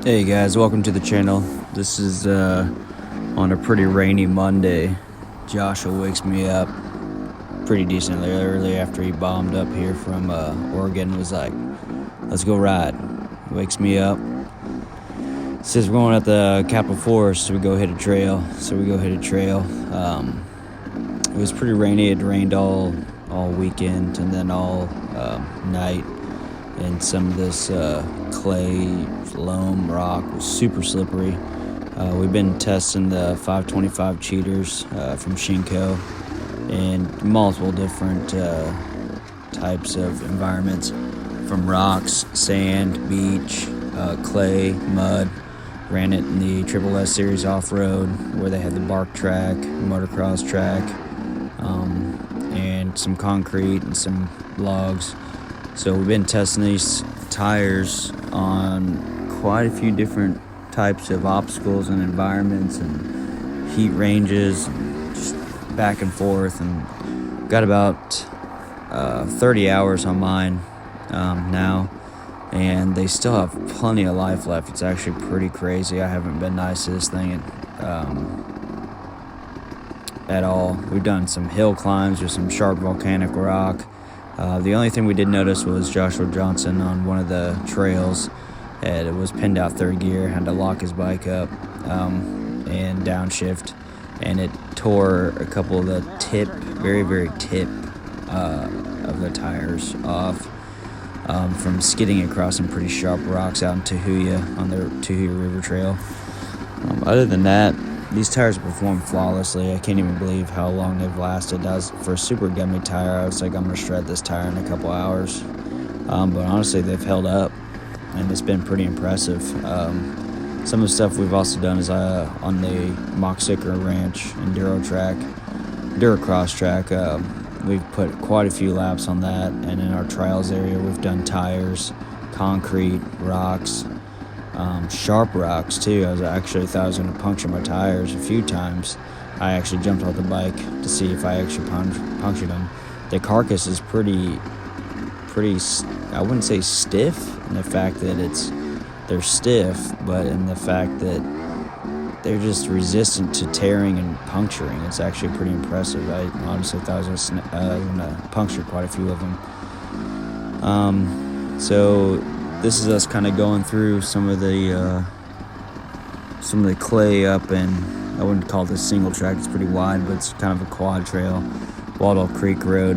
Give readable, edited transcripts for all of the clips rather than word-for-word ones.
Hey guys, welcome to the channel. This is on a pretty rainy Monday. Joshua wakes me up pretty decently early after he bombed up here from Oregon. Was like, let's go ride. He wakes me up, says we're going at the Capitol Forest, so we go hit a trail. It was pretty rainy. It rained all weekend and then all night. And some of this clay loam rock was super slippery. We've been testing the 525 cheaters from Shinko and multiple different types of environments, from rocks, sand, beach, clay, mud. Ran it in the Triple S Series off-road where they had the bark track, motocross track, and some concrete and some logs. So we've been testing these tires on quite a few different types of obstacles and environments and heat ranges, and just back and forth, and got about 30 hours on mine now, and they still have plenty of life left. It's actually pretty crazy. I haven't been nice to this thing at all. We've done some hill climbs with some sharp volcanic rock. The only thing we did notice was Joshua Johnson on one of the trails. It was pinned out third gear, had to lock his bike up and downshift, and it tore a couple of the very tip of the tires off from skidding across some pretty sharp rocks out in Tahuya on the Tahuya River Trail. Other than that, these tires perform flawlessly. I can't even believe how long they've lasted. For a super gummy tire, I was like, I'm going to shred this tire in a couple hours. But honestly, they've held up, and it's been pretty impressive. Some of the stuff we've also done is on the Moxicker Ranch Enduro cross track. We've put quite a few laps on that, and in our trials area, we've done tires, concrete, rocks, sharp rocks too. I thought I was going to puncture my tires a few times. I actually jumped off the bike to see if I actually punctured them. The carcass is pretty, I wouldn't say stiff in the fact that they're stiff, but in the fact that they're just resistant to tearing and puncturing. It's actually pretty impressive. I honestly thought I was going to puncture quite a few of them. So this is us kind of going through some of the clay up, and I wouldn't call this single track. It's pretty wide, but it's kind of a quad trail, Waldo Creek Road.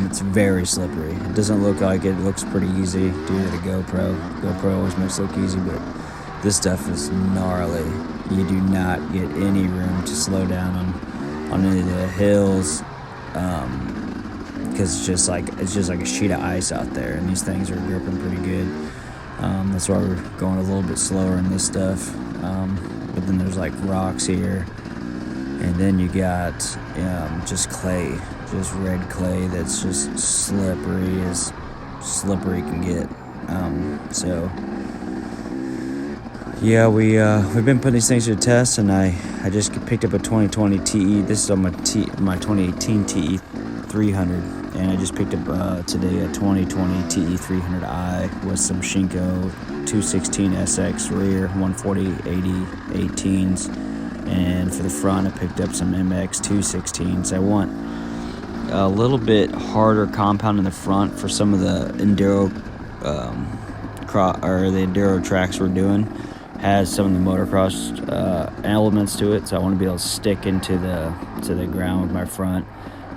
It's very slippery. It doesn't look like it. It looks pretty easy due to the GoPro. GoPro always makes it look easy, but this stuff is gnarly. You do not get any room to slow down on any of the hills. Because it's just like a sheet of ice out there, and these things are gripping pretty good. That's why we're going a little bit slower in this stuff. But then there's like rocks here, and then you got just clay, just red clay that's just slippery as slippery can get. So yeah, we've been putting these things to the test, and I just picked up a 2020 TE. This is on my 2018 TE 300, and I just picked up today a 2020 TE 300i with some Shinko 216 SX rear, 140 80 18s, and for the front I picked up some MX 216s. I want a little bit harder compound in the front for some of the Enduro the Enduro tracks we're doing. Has some of the motocross elements to it, so I want to be able to stick into the ground with my front.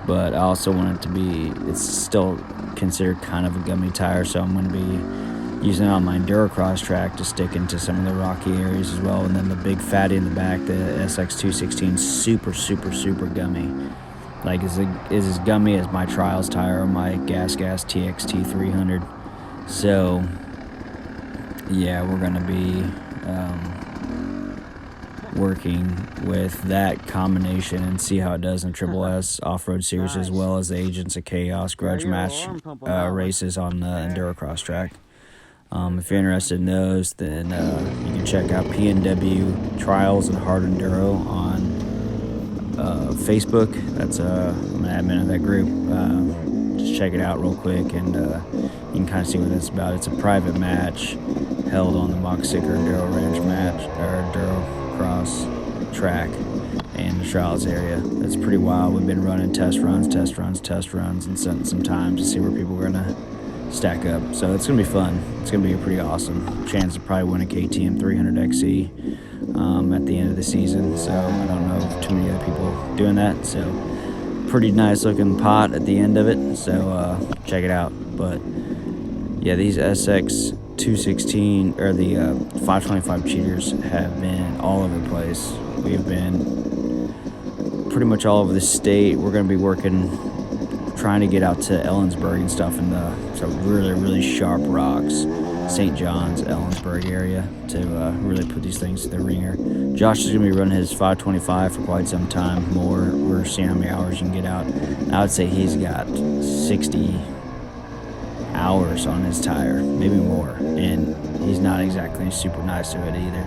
But I also want it to be, it's still considered kind of a gummy tire, so I'm going to be using it on my Enduro cross track to stick into some of the rocky areas as well. And then the big fatty in the back, the SX216, super gummy. Like is as gummy as my trials tire or my gas TXT 300. So yeah, we're going to be working with that combination and see how it does in Triple S Off-Road Series, as well as the Agents of Chaos Grudge Match races on the Enduro Cross Track. If you're interested in those, then you can check out PNW Trials and Hard Enduro on Facebook. That's I'm an admin of that group. Just check it out real quick, and you can kind of see what it's about. It's a private match. held on the Mock Sicker Enduro Ranch match, or Enduro Cross track in the trials area. It's pretty wild. We've been running test runs, and setting some times to see where people are gonna stack up. So it's gonna be fun. It's gonna be a pretty awesome chance to probably win a KTM 300 XC at the end of the season. So I don't know of too many other people doing that. So pretty nice looking pot at the end of it. So check it out. But yeah, these SX 216 or the 525 cheaters have been all over the place. We've been pretty much all over the state. We're going to be working, trying to get out to Ellensburg and stuff in the really sharp rocks, St. John's, Ellensburg area to really put these things to the ringer. Josh is going to be running his 525 for quite some time more. We're seeing how many hours you can get out. I would say he's got 60 hours on his tire, maybe more, and he's not exactly super nice to it either.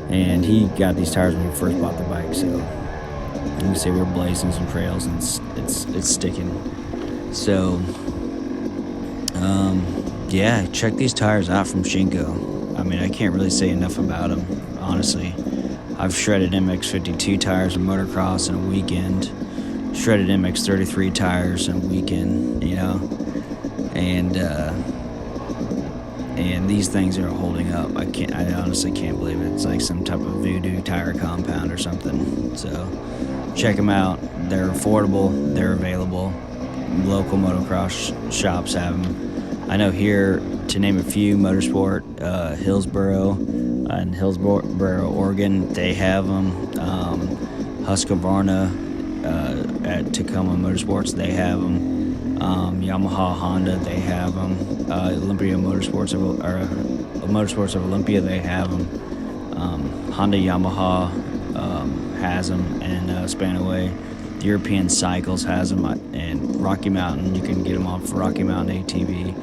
And he got these tires when he first bought the bike, so you can see we're blazing some trails and it's sticking. So yeah, check these tires out from Shinko. I mean, I can't really say enough about them, honestly. I've shredded MX52 tires in motocross in a weekend, shredded MX33 tires in a weekend, you know. And these things are holding up. I honestly can't believe it. It's like some type of voodoo tire compound or something. So check them out. They're affordable. They're available. Local motocross shops have them. I know here, to name a few, Motorsport, Hillsboro, in Hillsboro, Oregon, they have them. Husqvarna at Tacoma Motorsports, they have them. Yamaha, Honda, they have them. Olympia Motorsports of Olympia, they have them. Honda, Yamaha has them, and Spanaway. European Cycles has them, and Rocky Mountain, you can get them off Rocky Mountain ATV.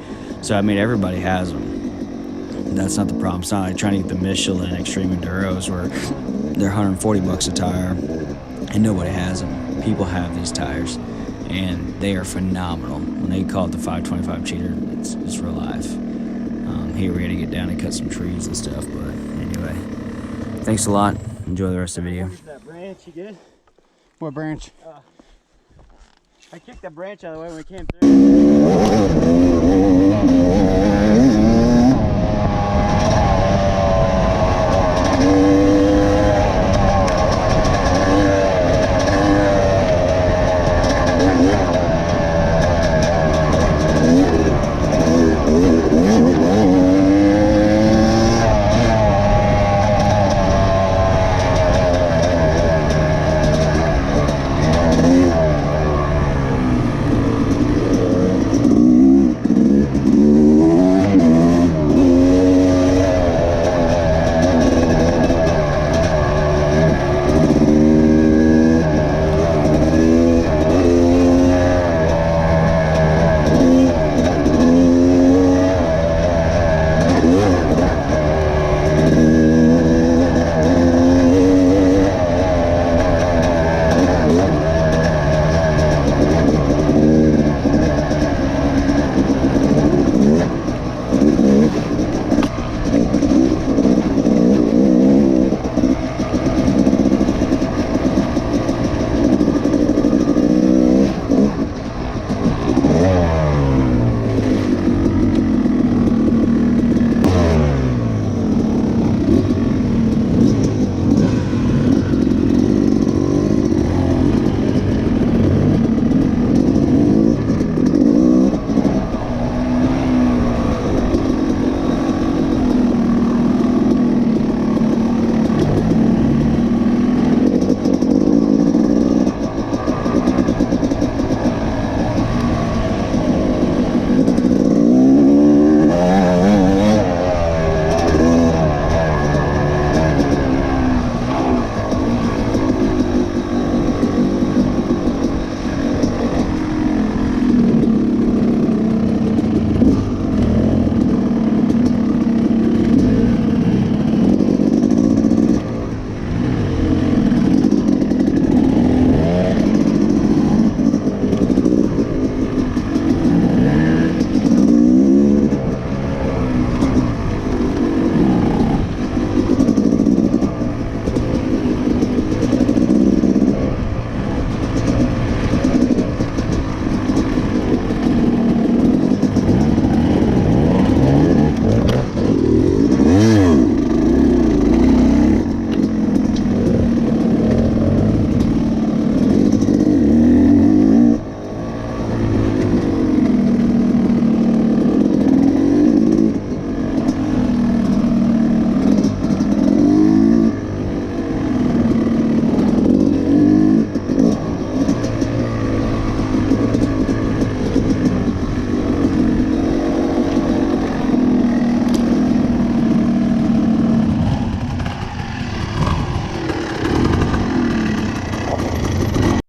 So I mean, everybody has them. That's not the problem. It's not like trying to get the Michelin Extreme Enduros where they're $140 a tire and nobody has them. People have these tires, and they are phenomenal. When they call it the 525 cheater, it's real life. Here we got to get down and cut some trees and stuff, but anyway, thanks a lot. Enjoy the rest of the video. That branch, you good? What branch? I kicked that branch out of the way when we came through.